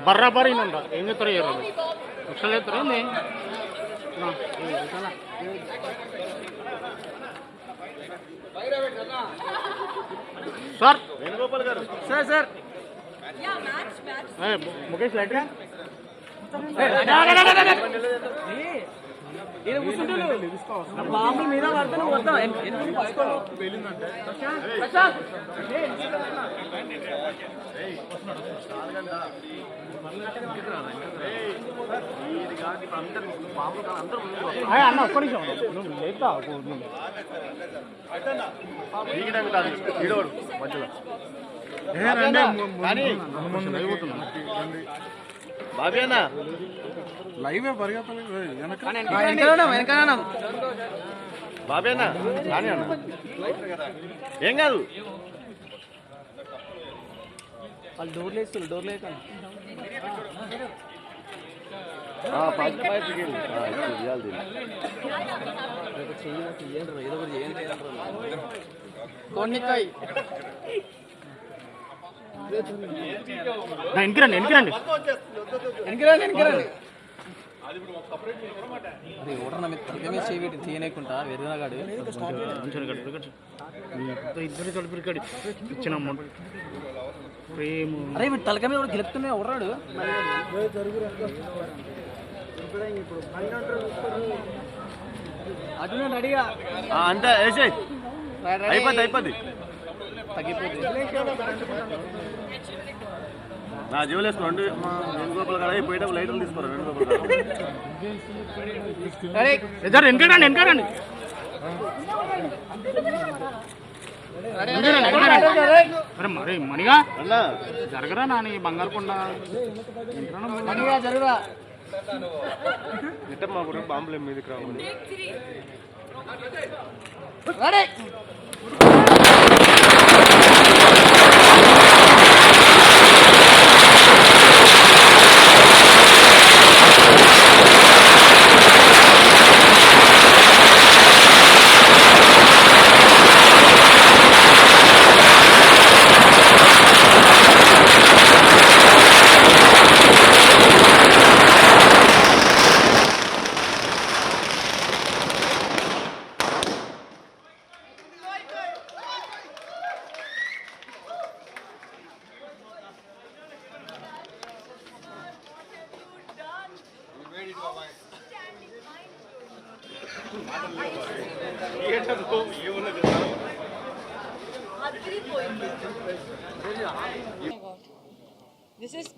బర్రాబరి ఉండ ఏం చెప్తారు ఏ రోజు లక్షలు చెప్తారు ఏంది సార్ వేణుగోపాల్ గారు సార్ సార్ ముఖేష్ లైట్ బాంబుల మీద పడితే మొత్తం అన్న ఒక్క నిమిషం లేదా మధ్యలో బాబీ అన్న లైవ్ వెనకాల బాబీ అన్న కానీ అన్న ఏం కాదు వాళ్ళు డోర్లు వేస్తారు డోర్లు వేయకండి ఏదో ఒకటి చేయండి వెనకరండి వెనకరండి వెనకరండి వెనకరండి అరే ఓటర్ నా మీద తలకమే చేయబెట్టి తీయనేకుంటా వెర్రగాడు ఇద్దరు కలిపిరికాడు ఇచ్చిన అమౌంట్ ప్రేమ అరే వీడు తలక మీద గెలుపుతున్నా ఓడరాడు అటు రెడీగా అంతా వేసే అయిపోద్ది అయిపోద్ది తగ్గిపోతుంది నా జీవులు వేసుకోండి వేణుగోపాల్ కాడ పోయేటప్పుడు లైట్లు తీసుకోరు వెనకడండి వెనకడండి మరి మణిగా జరగరా నాని బంగారు కొండ జరగరా మా ఊరు బాంబులు మీదకి రావాలి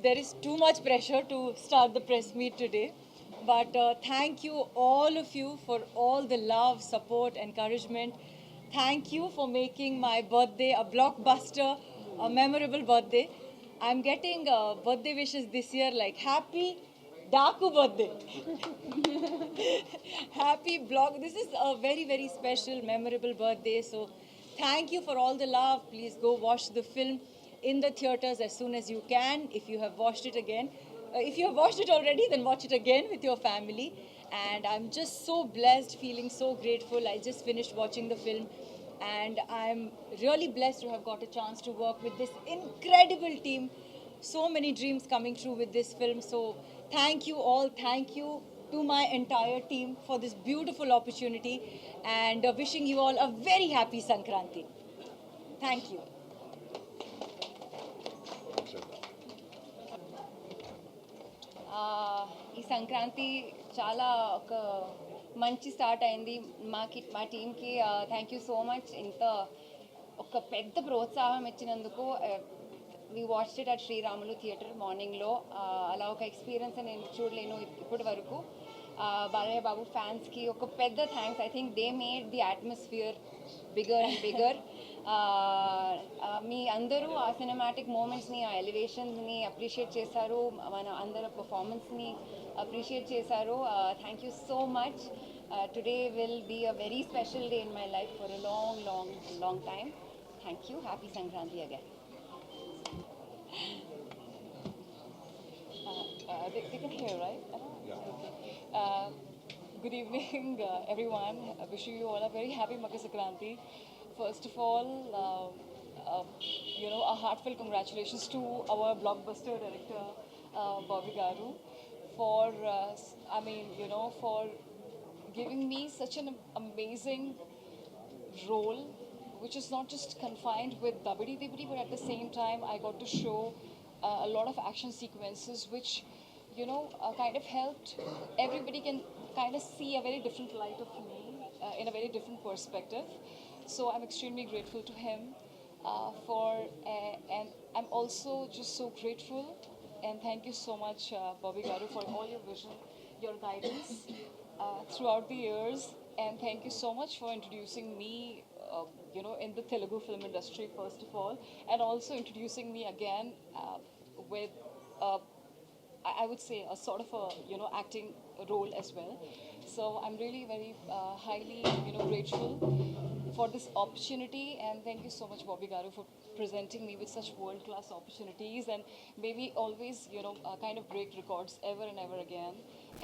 There is too much pressure to start the press meet today, but thank you all of you for all the love, support, encouragement. Thank you for making my birthday a blockbuster, a memorable birthday. I'm getting birthday wishes this year like happy Daku birthday. Happy blog. This is a very, very special, memorable birthday. So thank you for all the love. Please go watch the film in the theaters as soon as you can. If you have watched it again, if you have watched it already, then watch it again with your family. And I'm just so blessed, feeling so grateful. I just finished watching the film, and I'm really blessed to have got a chance to work with this incredible team. So many dreams coming true with this film. So thank you all. Thank you to my entire team for this beautiful opportunity, and wishing you all a very happy Sankranti. Thank you. ఈ సంక్రాంతి చాలా ఒక మంచి start అయింది మా టీంకి. Thank you so much. ఇంత ఒక పెద్ద ప్రోత్సాహం ఇచ్చినందుకు. We watched it at Sriramulu theatre మార్నింగ్లో. అలా ఒక ఎక్స్పీరియన్స్ నేను చూడలేను ఇప్పటి వరకు. బాలయ్య బాబు ఫ్యాన్స్కి ఒక పెద్ద thanks. I think they made the atmosphere bigger and bigger. మీ అందరూ ఆ సినిమాటిక్ మూమెంట్స్ని, ఆ ఎలివేషన్స్ని అప్రిషియేట్ చేశారు. మన అందరి పర్ఫార్మెన్స్ని అప్రిషియేట్ చేశారు. Thank you so much. Today will be a very special day in my life for a long long long time. Thank you. Happy Sankranti again. They can hear, right? Good evening, everyone. I wish you all a very happy Makar Sankranti. First of all, a heartfelt congratulations to our blockbuster director Bobby Garu, for, I mean, you know, for giving me such an amazing role, which is not just confined with Dabadi Dibidi, but at the same time, I got to show a lot of action sequences, which, you know, kind of helped everybody can kind of see a very different light of me in a very different perspective. So I'm extremely grateful to him and I'm also just so grateful and thank you so much, Bobby Garu, for all your vision, your guidance throughout the years. And thank you so much for introducing me, you know, in the Telugu film industry, first of all, and also introducing me again with, I would say, a sort of a, you know, acting role as well. So I'm really very highly, you know, grateful for this opportunity, and thank you so much, Bobby Garu, for presenting me with such world-class opportunities, and maybe always, you know, kind of break records ever and ever again.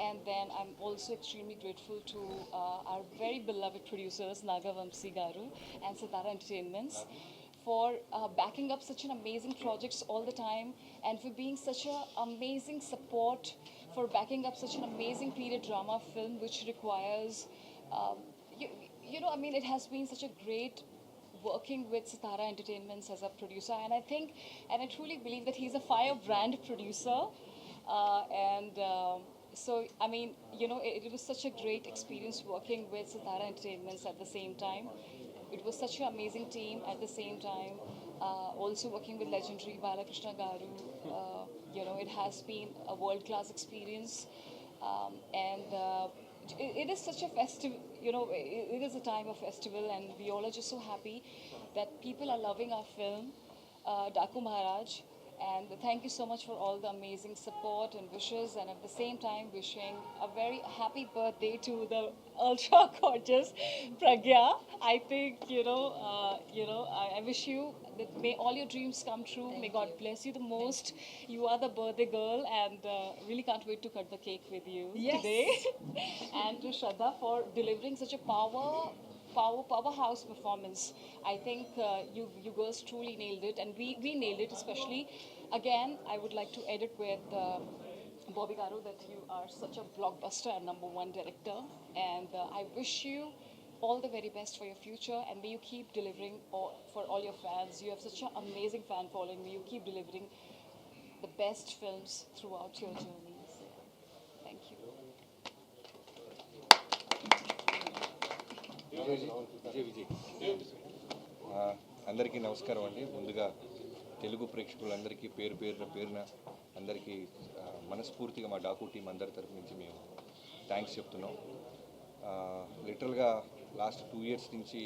And then I'm also extremely grateful to our very beloved producers, Naga Vamsi Garu and Sitara Entertainments, for backing up such an amazing projects all the time, and for being such an amazing support for backing up such an amazing period drama film, which requires, um, you, you know, I mean, it has been such a great working with Sitara Entertainments as a producer, and I think, and I truly believe that he's a firebrand producer, and. So, I mean, you know, it was such a great experience working with Sitara Entertainments at the same time. It was such an amazing team at the same time. Also working with legendary Balakrishna Garu, you know, it has been a world-class experience. And it is such a festival, you know, it is a time of festival, and we all are just so happy that people are loving our film, Daku Maharaj. And thank you so much for all the amazing support and wishes, and at the same time, wishing a very happy birthday to the ultra gorgeous Pragya. I think I wish you that may all your dreams come true. May God bless you the most. You are the birthday girl, and really can't wait to cut the cake with you today. And to Shraddha for delivering such a powerhouse performance. I think you girls truly nailed it, and we nailed it especially. Again, I would like to edit with Bobby Garu that you are such a blockbuster and number one director, and I wish you all the very best for your future, and may you keep delivering for all your fans. You have such an amazing fan following. May you keep delivering the best films throughout your journeys. Thank you. అందరికీ నమస్కారం అండి. ముందుగా తెలుగు ప్రేక్షకులందరికీ పేరున అందరికీ మనస్ఫూర్తిగా మా Daaku team అందరి తరపు నుంచి మేము థ్యాంక్స్ చెప్తున్నాం. లిటరల్గా లాస్ట్ 2 years నుంచి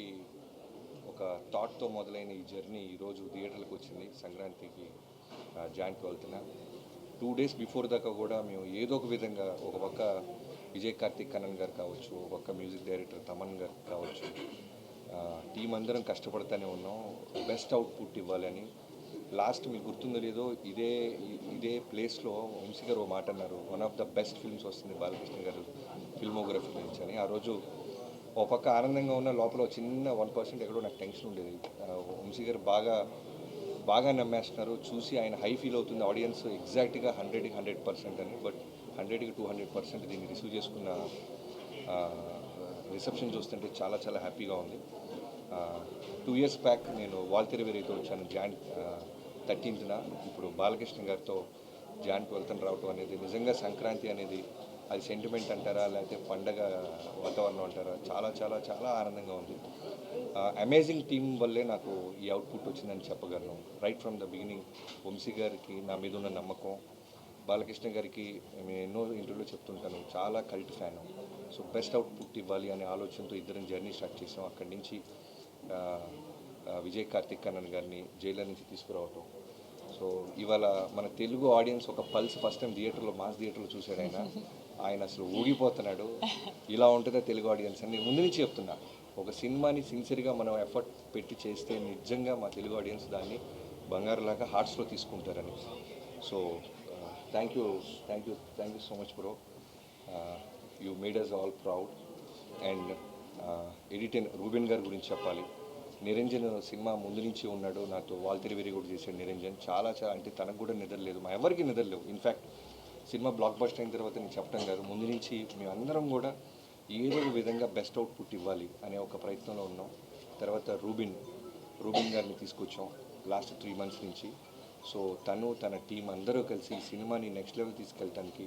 ఒక థాట్తో మొదలైన ఈ జర్నీ ఈరోజు థియేటర్లకు వచ్చింది. సంక్రాంతికి Jan 12th 2 days బిఫోర్ దాకా కూడా మేము ఏదో ఒక విధంగా ఒక పక్క విజయ్ కార్తిక్ కన్నన్ గారు కావచ్చు, ఒక పక్క మ్యూజిక్ డైరెక్టర్ తమన్ గారు కావచ్చు, టీం అందరం కష్టపడుతూనే ఉన్నాం బెస్ట్ అవుట్పుట్ ఇవ్వాలని. లాస్ట్ మీకు గుర్తుందో లేదో ఇదే ప్లేస్లో వంశీ గారు మాట అన్నారు, one of the best films వస్తుంది బాలకృష్ణ గారు ఫిల్మోగ్రఫీ నుంచి అని. ఆ రోజు ఒక పక్క ఆనందంగా ఉన్న లోపల చిన్న 1% ఎక్కడో నాకు టెన్షన్ ఉండేది. వంశీ గారు బాగా నమ్మేస్తున్నారు, చూసి ఆయన హై ఫీల్ అవుతుంది ఆడియన్స్ ఎగ్జాక్ట్గా 100కి 100% అని. బట్ 100కి 200% దీన్ని రిసీవ్ చేసుకున్న రిసెప్షన్ చూస్తుంటే చాలా చాలా హ్యాపీగా ఉంది. 2 years బ్యాక్ నేను వాల్తెరవేరితో వచ్చాను Jan 13th. ఇప్పుడు బాలకృష్ణ గారితో Jan 12th రావటం అనేది నిజంగా సంక్రాంతి అనేది అది సెంటిమెంట్ అంటారా లేకపోతే పండగ వాతావరణం అంటారా, చాలా చాలా చాలా ఆనందంగా ఉంది. అమేజింగ్ టీం వల్లే నాకు ఈ అవుట్పుట్ వచ్చిందని చెప్పగలను. Right from the beginning Vamshi గారికి నా మీద ఉన్న నమ్మకం, బాలకృష్ణ గారికి నేను ఎన్నో ఇంటర్వ్యూలో చెప్తుంటాను చాలా cult fan. So best output ఇవ్వాలి అనే ఆలోచనతో ఇద్దరం జర్నీ స్టార్ట్ చేసాం. అక్కడి నుంచి విజయ్ కార్తిక్ కన్నన్ గారిని జైలర్ నుంచి తీసుకురావటం. సో ఇవాళ మన తెలుగు ఆడియన్స్ ఒక పల్స్ ఫస్ట్ టైం థియేటర్లో మాస్ థియేటర్లో చూశాడు ఆయన అసలు ఊగిపోతున్నాడు. ఇలా ఉంటుందా తెలుగు ఆడియన్స్ అని ముందు నుంచి చెప్తున్నా. ఒక సినిమాని సిన్సియర్గా మనం ఎఫర్ట్ పెట్టి చేస్తే నిజంగా మా తెలుగు ఆడియన్స్ దాన్ని బంగారులాగా హార్ట్స్లో తీసుకుంటారని. So thank you so much bro. You made us all proud. And editor Ruben గారి గురించి చెప్పాలి. నిరంజన్ సినిమా ముందు నుంచి ఉన్నాడు నాతో, వాల్తెరి వీరి కూడా చేశాడు నిరంజన్. చాలా అంటే తనకు కూడా నిద్రలేదు, మా ఎవరికి నిద్రలేవు. ఇన్ఫ్యాక్ట్ సినిమా బ్లాక్ బస్టర్ అయిన తర్వాత నేను చెప్పడం కాదు, ముందు నుంచి మేమందరం కూడా ఏదో ఒక విధంగా బెస్ట్ అవుట్పుట్ ఇవ్వాలి అనే ఒక ప్రయత్నంలో ఉన్నాం. తర్వాత రూబిన్ గారిని తీసుకొచ్చాం లాస్ట్ 3 months నుంచి. సో తను తన టీం అందరూ కలిసి ఈ సినిమాని నెక్స్ట్ లెవెల్ తీసుకెళ్ళటానికి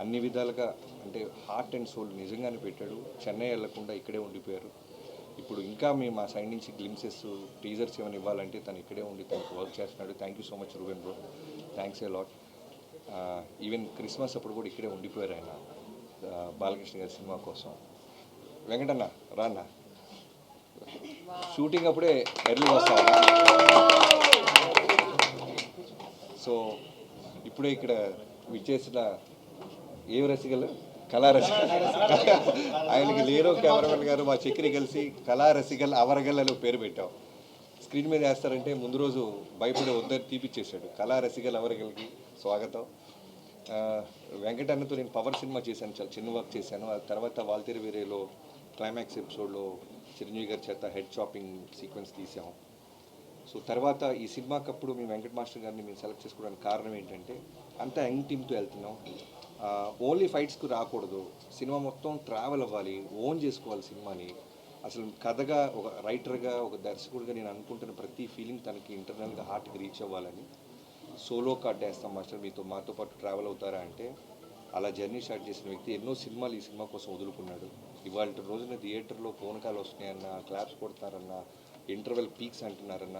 అన్ని విధాలుగా అంటే హార్ట్ అండ్ సోల్ నిజంగానే పెట్టాడు. చెన్నై వెళ్లకుండా ఇక్కడే ఉండిపోయారు. ఇప్పుడు ఇంకా మేము మా సైడ్ నుంచి గ్లిమ్సెస్ టీజర్స్ ఏమైనా ఇవ్వాలంటే తను ఇక్కడే ఉండి తనకు వర్క్ చేస్తున్నాడు. Thank you so much Reuben bro, thanks a lot. Even Christmas అప్పుడు కూడా ఇక్కడే ఉండిపోయారు ఆయన బాలకృష్ణ గారి సినిమా కోసం. వెంకటన్న రాన్న, షూటింగ్ అప్పుడే ఎర్లీ వస్తావా? సో ఇప్పుడే ఇక్కడ విచ్చేసిన ఏ రసికలు కళా రసికల్ ఆయనకి లేరో కెమెరామెన్ గారు మా చక్రి కలిసి కళా రసికల్ అవరగల్ అని పేరు పెట్టాం. స్క్రీన్ మీద వేస్తారంటే ముందు రోజు భయపడి వద్దని తీపిచ్చేసాడు. కళా రసికల్ అవరగల్కి స్వాగతం. వెంకటన్నతో నేను పవర్ సినిమా చేశాను, చాలా చిన్న వర్క్ చేశాను. ఆ తర్వాత వాల్తెరి వీరేలో క్లైమాక్స్ ఎపిసోడ్లో చిరంజీవి గారి చేత హెడ్ చాపింగ్ సీక్వెన్స్ తీసాం. సో తర్వాత ఈ సినిమాకి అప్పుడు మేము వెంకట మాస్టర్ గారిని మేము సెలెక్ట్ చేసుకోవడానికి కారణం ఏంటంటే అంతా యంగ్ టీమ్తో వెళ్తున్నాం. ఓన్లీ ఫైట్స్కి రాకూడదు, సినిమా మొత్తం ట్రావెల్ అవ్వాలి, ఓన్ చేసుకోవాలి సినిమాని. అసలు కథగా ఒక రైటర్గా ఒక దర్శకుడిగా నేను అనుకుంటున్న ప్రతి ఫీలింగ్ తనకి ఇంటర్నల్గా హార్ట్కి రీచ్ అవ్వాలని సోలో కార్డ్ వేస్తాం మాస్టర్, మాతో పాటు ట్రావెల్ అవుతారా అంటే అలా జర్నీ స్టార్ట్ చేసిన వ్యక్తి ఎన్నో సినిమాలు ఈ సినిమా కోసం వదులుకున్నాడు. ఇవాళ రోజున థియేటర్లో ఫోన్ కాల్ వస్తున్నాయన్న, క్లాప్స్ కొడతారన్న, ఇంటర్వెల్ పీక్స్ అంటున్నారన్న,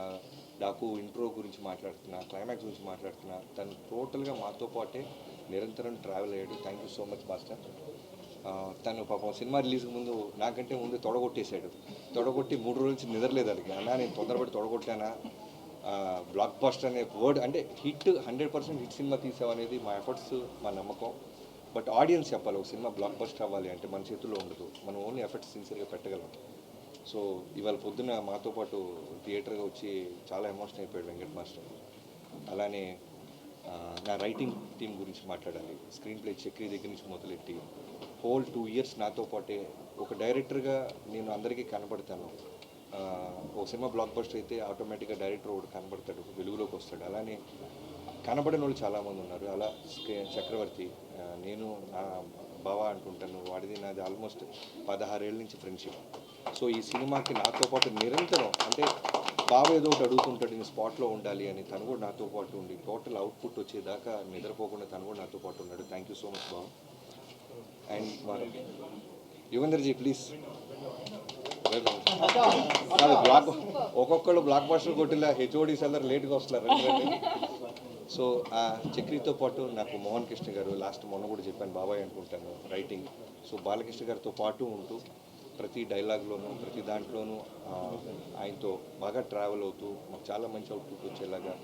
డాకు ఇంట్రో గురించి మాట్లాడుతున్నా, క్లైమాక్స్ గురించి మాట్లాడుతున్నా, తను టోటల్గా మాతో పాటే నిరంతరం ట్రావెల్ అయ్యాడు. Thank you so much master. తను పాపం సినిమా రిలీజ్కి ముందు నాకంటే ముందు తొడగొట్టేశాడు. తొడగొట్టి 3 రోజుల నుంచి నిద్రలేదు అడిగి. అన్నా నేను తొందరపడి తొడగొట్టానా, బ్లాక్ బస్టర్ అనే వర్డ్ అంటే హిట్ 100% హిట్ సినిమా తీసామనేది మా ఎఫర్ట్స్, మా నమ్మకం. బట్ ఆడియన్స్ చెప్పాలి, ఒక సినిమా బ్లాక్ బస్టర్ అవ్వాలి అంటే మన చేతుల్లో ఉండదు, మనం ఓన్లీ ఎఫర్ట్స్ సిన్సియర్గా పెట్టగలం. సో ఇవాళ పొద్దున్న మాతో పాటు థియేటర్గా వచ్చి చాలా ఎమోషన్ అయిపోయాడు వెంకట్ మాస్టర్. అలానే నా రైటింగ్ టీం గురించి మాట్లాడాలి. స్క్రీన్ ప్లే చక్రి దగ్గర నుంచి మొదలెట్టి హోల్ 2 years నాతో పాటే ఒక డైరెక్టర్గా నేను అందరికీ కనపడతాను. ఒక సినిమా బ్లాక్ బస్టర్ అయితే ఆటోమేటిక్గా డైరెక్టర్ ఒకటి కనపడతాడు, వెలుగులోకి వస్తాడు. అలానే కనబడిన వాళ్ళు చాలామంది ఉన్నారు. అలా చక్రవర్తి, నేను నా బావ అంటుంటాను, వాడిది నాది ఆల్మోస్ట్ 16 ఏళ్ళ నుంచి ఫ్రెండ్షిప్. సో ఈ సినిమాకి నాతో పాటు నిరంతరం అంటే బావ ఏదో ఒకటి అడుగుతుంటాడు, నేను స్పాట్లో ఉండాలి అని, తను కూడా నాతో పాటు ఉండి టోటల్ అవుట్పుట్ వచ్చేదాకా నిద్రపోకుండా తను కూడా నాతో పాటు ఉన్నాడు. థ్యాంక్ యూ సో మచ్ బావ. అండ్ మన యుగంధర్జీ ప్లీజ్. బ్లాక్ ఒక్కొక్కళ్ళు బ్లాక్ బస్టర్ కొట్టిలా హెచ్ఓడీస్ అందరు లేట్గా వస్తున్నారు. సో ఆ చక్రితో పాటు నాకు మోహన్ కృష్ణ గారు, లాస్ట్ మొన్న కూడా చెప్పాను బాబాయ్ అనుకుంటాను, రైటింగ్. సో బాలకృష్ణ గారితో పాటు ఉంటూ ప్రతి డైలాగ్లోనూ ప్రతి దాంట్లోనూ ఆయనతో బాగా ట్రావెల్ అవుతూ మాకు చాలా మంచి అవుట్పుట్ వచ్చేలాగా.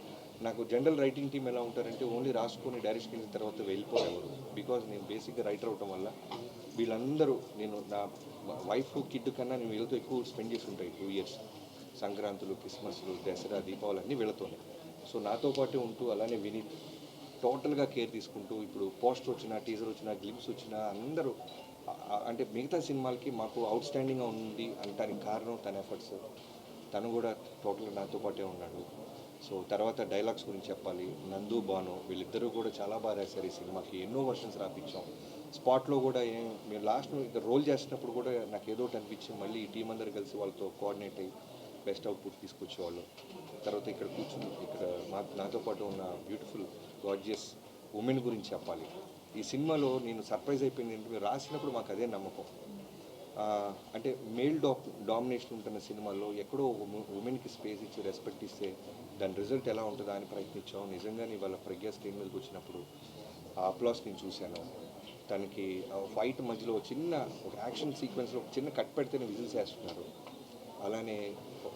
నాకు జనరల్ రైటింగ్ టీం ఎలా ఉంటారంటే ఓన్లీ రాసుకొని డైరెక్షన్ అయిన తర్వాత వెళ్ళిపోయేవారు. బికాజ్ నేను బేసిక్గా రైటర్ అవటం వల్ల వీళ్ళందరూ, నేను నా వైఫ్ కిడ్ కన్నా నేను వీళ్ళతో ఎక్కువ స్పెండ్ చేసి ఉంటాయి 2 years. సంక్రాంతులు, క్రిస్మస్లు, దసరా, దీపావళి అన్నీ వీళ్ళతోనే. సో నాతో పాటే ఉంటూ అలానే వినీత్ టోటల్గా కేర్ తీసుకుంటూ ఇప్పుడు పోస్టర్ వచ్చినా, టీజర్ వచ్చినా, గ్లిమ్స్ వచ్చినా అందరూ అంటే మిగతా సినిమాలకి మాకు అవుట్ స్టాండింగ్గా ఉంది అనటానికి కారణం తన ఎఫర్ట్స్. తను కూడా టోటల్గా నాతో పాటే ఉన్నాడు. సో తర్వాత డైలాగ్స్ గురించి చెప్పాలి, నందు, బాను వీళ్ళిద్దరూ కూడా చాలా బాగా రాశారు ఈ సినిమాకి. ఎన్నో వర్షన్స్ రాపించాం. స్పాట్లో కూడా మేము లాస్ట్ రోల్ చేసినప్పుడు కూడా నాకు ఏదో ఒకటి అనిపించి మళ్ళీ ఈ టీం అందరు కలిసి వాళ్ళతో కోఆర్డినేట్ అయ్యి బెస్ట్ అవుట్పుట్ తీసుకొచ్చేవాళ్ళు. తర్వాత ఇక్కడ కూర్చుని ఇక్కడ నాతో పాటు ఉన్న బ్యూటిఫుల్ గార్జియస్ ఉమెన్ గురించి చెప్పాలి. ఈ సినిమాలో నేను సర్ప్రైజ్ అయిపోయింది ఏంటంటే, మీరు రాసినప్పుడు మాకు అదే నమ్మకం. అంటే మేల్ డామినేషన్ ఉంటున్న సినిమాలో ఎక్కడో ఉమెన్కి స్పేస్ ఇచ్చి రెస్పెక్ట్ ఇస్తే దాని రిజల్ట్ ఎలా ఉంటుందా అని ప్రయత్నించాం. నిజంగానే వాళ్ళ ప్రజ్ఞ స్క్రీన్ మీదకి వచ్చినప్పుడు ఆ అప్లాస్ నేను చూశాను. తనకి ఫైట్ మధ్యలో చిన్న ఒక యాక్షన్ సీక్వెన్స్లో ఒక చిన్న కట్ పెడితేనే విజిల్స్ వేస్తున్నారు. అలానే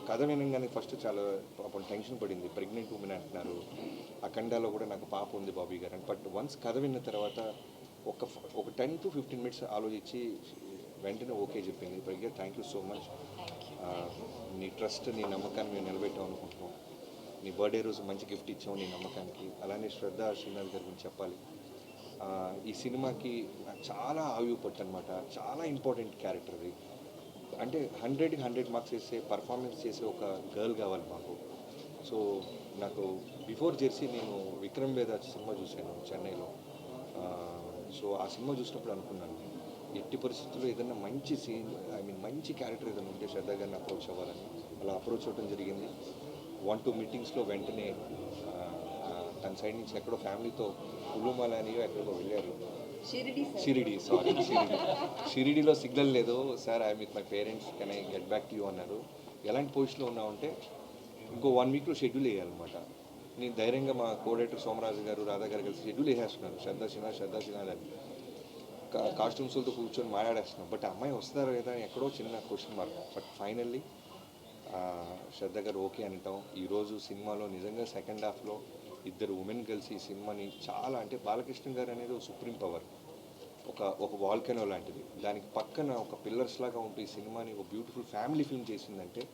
కథ వినగానే ఫస్ట్ చాలా పాపం టెన్షన్ పడింది, ప్రెగ్నెంట్ ఉమెన్ అంటున్నారు. అఖండాలో కూడా నాకు పాప ఉంది బాబీ గారు అని. బట్ వన్స్ కథ విన్న తర్వాత ఒక 10 to 15 minutes ఆలోచించి వెంటనే ఓకే చెప్పింది. ప్రజ్ఞ థ్యాంక్ యూ సో మచ్. నీ ట్రస్ట్, నీ నమ్మకాన్ని మేము నిలబెట్టాం అనుకుంటున్నాం. నీ బర్త్డే రోజు మంచి గిఫ్ట్ ఇచ్చాము నీ నమ్మకానికి. అలానే శ్రద్ధ శ్రీనాథ్ గారి గురించి చెప్పాలి. ఈ సినిమాకి నాకు చాలా ఆయువు పట్టు అనమాట. చాలా ఇంపార్టెంట్ క్యారెక్టర్ అది. అంటే 100కి 100 మార్క్స్ వేసే పర్ఫార్మెన్స్ చేసే ఒక గర్ల్ కావాలి మాకు. సో నాకు బిఫోర్ జెర్సీ నేను విక్రమ్ వేద సినిమా చూశాను చెన్నైలో. సో ఆ సినిమా చూసినప్పుడు అనుకున్నాను ఎట్టి పరిస్థితుల్లో ఏదైనా మంచి సీన్ మంచి క్యారెక్టర్ ఏదైనా ఉంటే శ్రద్ధ గారిని అప్రోచ్ అవ్వాలని అలా అప్రోచ్ అవ్వడం జరిగింది. 1-2 మీటింగ్స్లో వెంటనే తన సైడ్ నుంచి ఎక్కడో ఫ్యామిలీతో కులుమలానియో ఎక్కడికో వెళ్ళారు. షిరిడీలో సిగ్నల్ లేదు sir, I with my parents, can I get back to you అన్నారు. ఎలాంటి పొజిషన్లో ఉన్నామంటే ఇంకో 1 వీక్లో షెడ్యూల్ వేయాలన్నమాట. నేను ధైర్యంగా మా కోడైరెక్టర్ సోమరాజు గారు, రాధా గారు కలిసి షెడ్యూల్ వేసేస్తున్నారు. శ్రద్ధ సిన్హా అని కాస్ట్యూమ్స్లతో కూర్చొని మాట్లాడేస్తున్నాం. బట్ అమ్మాయి వస్తారా లేదా ఎక్కడో చిన్న క్వశ్చన్ మార్క్. బట్ ఫైనల్లీ శ్రద్ధ గారు ఓకే అంటాం. ఈరోజు సినిమాలో నిజంగా సెకండ్ హాఫ్లో ఇద్దరు ఉమెన్ కలిసి ఈ సినిమాని చాలా అంటే బాలకృష్ణ గారు అనేది ఒక సుప్రీం పవర్, ఒక వాల్కెనో లాంటిది. దానికి పక్కన ఒక పిల్లర్స్ లాగా ఉంటూ ఈ సినిమాని ఒక బ్యూటిఫుల్ ఫ్యామిలీ ఫిల్మ్ చేసిందంటే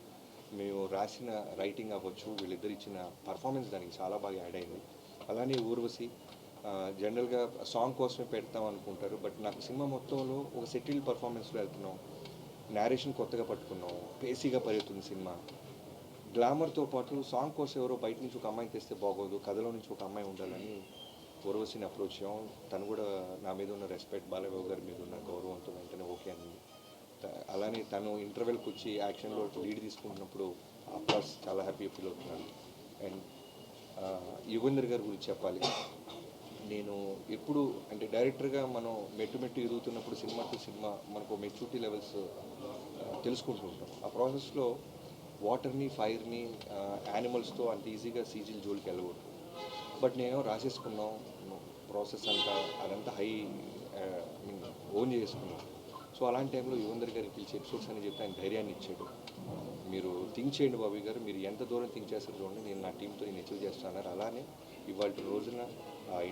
మేము రాసిన రైటింగ్ అవ్వచ్చు, వీళ్ళిద్దరు ఇచ్చిన పర్ఫార్మెన్స్ దానికి చాలా బాగా యాడ్ అయింది. అలానే ఊర్వశి జనరల్గా సాంగ్ కోసమే పెడతాం అనుకుంటారు. బట్ నాకు సినిమా మొత్తంలో ఒక సెటిల్డ్ పర్ఫార్మెన్స్లో వెళ్తున్నాం. నేరేషన్ కొత్తగా పట్టుకున్నాం, పేసీగా పరిగెత్తుంది సినిమా. గ్లామర్తో పాటు సాంగ్ కోసం ఎవరో బయట నుంచి ఒక అమ్మాయిని తెస్తే బాగోదు, కథలో నుంచి ఒక అమ్మాయి ఉండాలని ఊర్వశిని అప్రోచ్ అయ్యాం. తను కూడా నా మీద ఉన్న రెస్పెక్ట్, బాలయ్య గారి మీద ఉన్న గౌరవంతో వెంటనే ఓకే అనింది. అలానే తను ఇంటర్వెల్కి వచ్చి యాక్షన్లో లీడ్ తీసుకుంటున్నప్పుడు అప్లాస్ చాలా హ్యాపీ ఫీల్ అవుతున్నాను. అండ్ యుగేందర్ గారి గురించి చెప్పాలి. నేను ఎప్పుడు అంటే డైరెక్టర్గా మనం మెట్టు ఎదుగుతున్నప్పుడు సినిమా టు సినిమా మనకు మెచ్యూరిటీ లెవెల్స్ తెలుసుకుంటూ ఉంటాం. ఆ ప్రాసెస్లో వాటర్ని, ఫైర్ని, యానిమల్స్తో అంత ఈజీగా సీజీల జోలికి వెళ్ళకూడదు. బట్ నేను రాసేసుకున్నాం ప్రాసెస్ అంతా, అదంతా ఓన్ చేసుకున్నాం. సో అలాంటి టైంలో యుగేందర్ గారికి పిలిచి ఎపిసోడ్స్ అని చెప్తే ఆయన ధైర్యాన్ని ఇచ్చాడు. మీరు థింక్ చేయండి బాబీ గారు, మీరు ఎంత దూరం థింక్ చేస్తారో చూడండి, నేను నా టీంతో నేను అచీవ్ చేస్తాను. అలానే ఇవాళ రోజున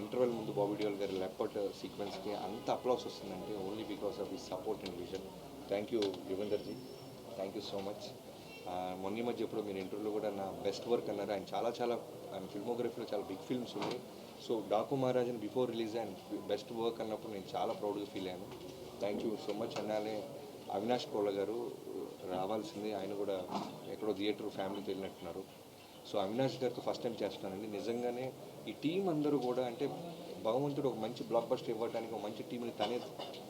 ఇంటర్వెల్ ముందు బాబీ డియోల్ గారి లెపర్ట్ సీక్వెన్స్కి అంత అప్లాస్ వస్తుందంటే only because of his support and vision. Thank you యుగేందర్జీ, థ్యాంక్ యూ సో మచ్. మొన్న మధ్య ఎప్పుడు మీరు ఇంటర్వ్యూలో కూడా నా బెస్ట్ వర్క్ అన్నారు. ఆయన ఆయన ఫిల్మోగ్రఫీలో చాలా బిగ్ ఫిల్మ్స్ ఉన్నాయి. సో డాకు మహారాజన్ before release and best work అన్నప్పుడు నేను చాలా ప్రౌడ్గా ఫీల్ అయ్యాను. Thank you so much. అన్నాలే అవినాష్ కోళ్ళ గారు రావాల్సింది, ఆయన కూడా ఎక్కడో థియేటర్ ఫ్యామిలీతో వెళ్ళినట్టున్నారు. సో అవినాష్ గారితో ఫస్ట్ టైం చేస్తున్నానండి. నిజంగానే ఈ టీం అందరూ కూడా అంటే భగవంతుడు ఒక మంచి బ్లాక్ బస్టర్ ఇవ్వడానికి ఒక మంచి టీంని తనే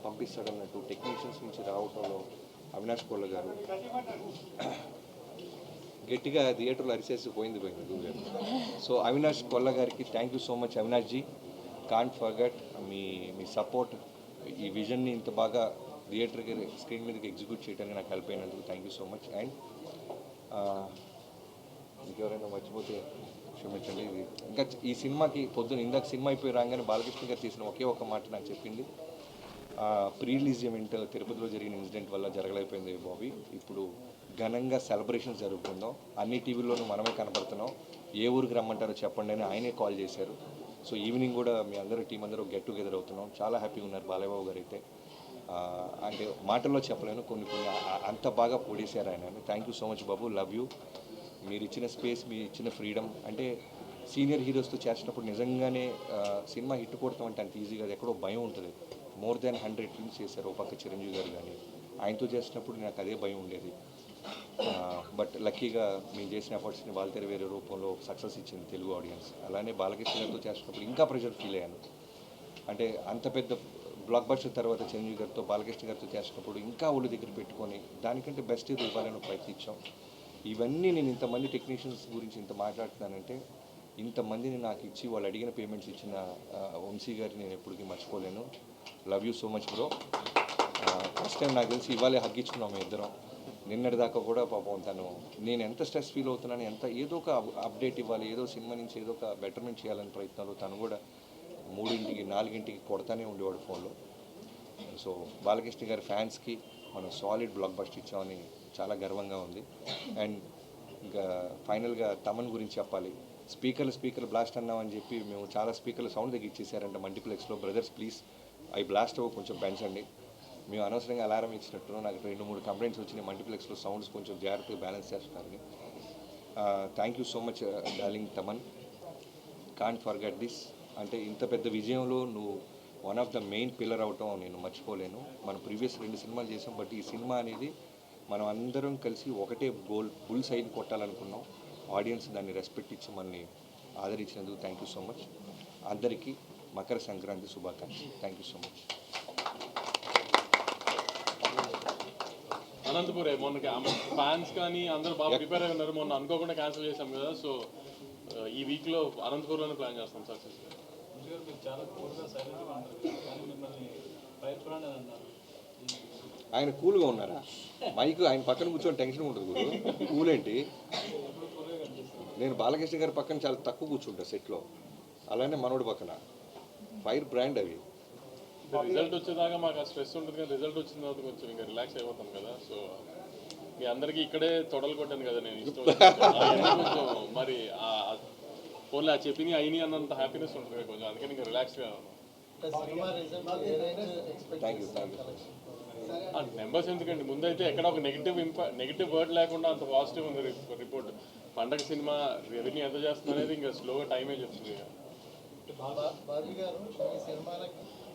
పంపిస్తాడన్నట్టు టెక్నీషియన్స్ నుంచి రావటంలో అవినాష్ కోళ్ళ గారు గట్టిగా థియేటర్లో అరిసేసి పోయింది గురుగారు. సో అవినాష్ కొల్ల గారికి thank you so much. Avinash ji, can't forget మీ సపోర్ట్, ఈ విజన్ని ఇంత బాగా థియేటర్కి స్క్రీన్ మీదకి ఎగ్జిక్యూట్ చేయడానికి నాకు హెల్ప్ అయినందుకు thank you so much. And ఇంకెవరైనా మర్చిపోతే క్షమించండి. ఇది ఇంకా ఈ సినిమాకి పొద్దున్న ఇందాక సినిమా అయిపోయి రాగానే బాలకృష్ణ గారు చేసిన ఒకే ఒక మాట నాకు చెప్పింది, ప్రీ రిలీజ్ ఈవెంట్ తిరుపతిలో జరిగిన ఇన్సిడెంట్ వల్ల జరగలేకపోయింది బాబీ, ఇప్పుడు ఘనంగా సెలబ్రేషన్స్ జరుగుతుందాం, అన్ని టీవీల్లోనూ మనమే కనపడుతున్నాం, ఏ ఊరికి రమ్మంటారో చెప్పండి అని ఆయనే కాల్ చేశారు. సో ఈవినింగ్ కూడా మీ అందరూ టీం అందరూ గెట్ టుగెదర్ అవుతున్నాం. చాలా హ్యాపీగా ఉన్నారు బాలయ్య బాబు గారు అయితే. అంటే మాటల్లో చెప్పలేను, కొన్ని అంత బాగా పొడిశారు ఆయన. Thank you so much Babu, love you. మీరు ఇచ్చిన స్పేస్, మీరు ఇచ్చిన ఫ్రీడమ్, అంటే సీనియర్ హీరోస్తో చేసినప్పుడు నిజంగానే సినిమా హిట్ కొడతాం అంటే అంత ఈజీగా ఎక్కడో భయం ఉంటుంది. మోర్ దాన్ 100 ఫిల్మ్స్ చేశారు. ఒక పక్క చిరంజీవి గారు కానీ, ఆయనతో చేసినప్పుడు నాకు అదే భయం ఉండేది. బట్ లక్కీగా మేము చేసిన ఎఫర్ట్స్ని వాళ్ళ వేరే రూపంలో సక్సెస్ ఇచ్చింది తెలుగు ఆడియన్స్. అలానే బాలకృష్ణ గారితో చేసినప్పుడు ఇంకా ప్రెషర్ ఫీల్ అయ్యాను. అంటే అంత పెద్ద బ్లాక్ బస్టర్ తర్వాత చిరంజీవి గారితో బాలకృష్ణ గారితో చేసినప్పుడు ఇంకా ఒళ్ళు దగ్గర పెట్టుకొని దానికంటే బెస్ట్ ఇది ఇవ్వాలని ప్రయత్నించాం. ఇవన్నీ నేను ఇంతమంది టెక్నీషియన్స్ గురించి ఇంత మాట్లాడుతున్నానంటే, ఇంతమందిని నాకు ఇచ్చి వాళ్ళు అడిగిన పేమెంట్స్ ఇచ్చిన వంశీ గారిని నేను ఎప్పటికీ మర్చిపోలేను. Love you so much bro. First time నాకు తెలిసి ఇవాళే హగ్గించుకున్నాం మేము ఇద్దరం. నిన్నటి దాకా కూడా పాపం తను, నేను ఎంత స్ట్రెస్ ఫీల్ అవుతున్నాను, ఏదో ఒక అప్డేట్ ఇవ్వాలి, ఏదో సినిమా నుంచి ఏదో ఒక బెటర్మెంట్ చేయాలని ప్రయత్నాలు, తను కూడా 3ంటికి 4ంటికి కొడతానే ఉండేవాడు ఫోన్లో. సో బాలకృష్ణ గారి ఫ్యాన్స్కి మనం సాలిడ్ బ్లాక్ బస్టర్ ఇచ్చామని చాలా గర్వంగా ఉంది. అండ్ ఇంకా ఫైనల్గా తమన్ గురించి చెప్పాలి. స్పీకర్లు బ్లాస్ట్ అన్నామని చెప్పి మేము చాలా స్పీకర్లు సౌండ్ తగ్గించేసారంట మల్టీప్లెక్స్లో. బ్రదర్స్ ప్లీజ్ అవి బ్లాస్ట్ అవ్వ కొంచెం పెంచండి. మేము అనవసరంగా అలారం ఇచ్చినట్టు నాకు 2-3 కంప్లైంట్స్ వచ్చినాయి, మల్టీప్లెక్స్లో సౌండ్స్ కొంచెం జాగ్రత్తగా బ్యాలెన్స్ చేస్తున్నారని. Thank you so much darling Thaman, can't forget this. అంటే ఇంత పెద్ద విజయంలో నువ్వు one of the main pillar అవటం నేను మర్చిపోలేను. మనం ప్రీవియస్ 2 సినిమాలు చేసాం, బట్ ఈ సినిమా అనేది మనం అందరం కలిసి ఒకటే గోల్ బుల్ సైడ్ కొట్టాలనుకున్నాం. ఆడియన్స్ దాన్ని రెస్పెక్ట్ ఇచ్చి మనల్ని ఆదరించినందుకు థ్యాంక్ యూ సో మచ్. అందరికీ మకర సంక్రాంతి శుభాకాంక్షలు. Thank you so much. అనంతపురే మొన్న ఫ్యాన్స్ కానీ అందరూ బాగా ప్రిపేర్ అయి ఉన్నారు. మొన్న అనుకోకుండా క్యాన్సిల్ చేశాం కదా, సో ఈ వీక్లో అనంతపురంలోనే ప్లాన్ చేస్తాం సక్సెస్. ఆయన కూల్గా ఉన్నారా? మైక్ ఆయన పక్కన కూర్చొని టెన్షన్ ఉంటుంది గురు. కూల్ ఏంటి? నేను బాలకృష్ణ గారి పక్కన చాలా తక్కువ కూర్చుంటా సెట్లో, అలానే మనోడి పక్కన. ఫైర్ బ్రాండ్ అవి. రిజల్ట్ వచ్చేదాకా మాకు ఆ స్ట్రెస్ ఉంటుంది, కానీ రిజల్ట్ వచ్చిన తర్వాత కొంచెం ఇంకా రిలాక్స్ అయిపోతాం కదా. సో మీ అందరికీ ఇక్కడే తొడలు కొట్టాను కదా నేను, ఇష్టం కొంచెం మరి ఓన్లీ ఆ చెప్పినవి అయినాయి అన్నంత హ్యాపీనెస్ ఉంటుంది కొంచెం, అందుకని ఇంకా రిలాక్స్గా థ్యాంక్ యూ. నెంబర్స్ ఎందుకండి, ముందైతే ఎక్కడ ఒక నెగిటివ్ వర్డ్ లేకుండా అంత పాజిటివ్ ఉంది రిపోర్ట్. పండగ సినిమా రెవెన్యూ ఎంత చేస్తుంది అనేది ఇంకా స్లోగా టైమే చెప్తుంది.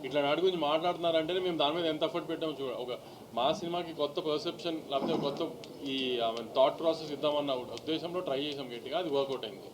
ఇట్లా నాటి గురించి మాట్లాడుతున్నారంటేనే మేము దాని మీద ఎంత ఎఫర్ట్ పెట్టామో చూడ. ఒక మా సినిమాకి కొత్త పర్సెప్షన్ లేకపోతే కొత్త ఈ థాట్ ప్రాసెస్ ఇద్దామన్న ఉద్దేశంలో ట్రై చేసాం గట్టిగా, అది వర్కౌట్ అయింది.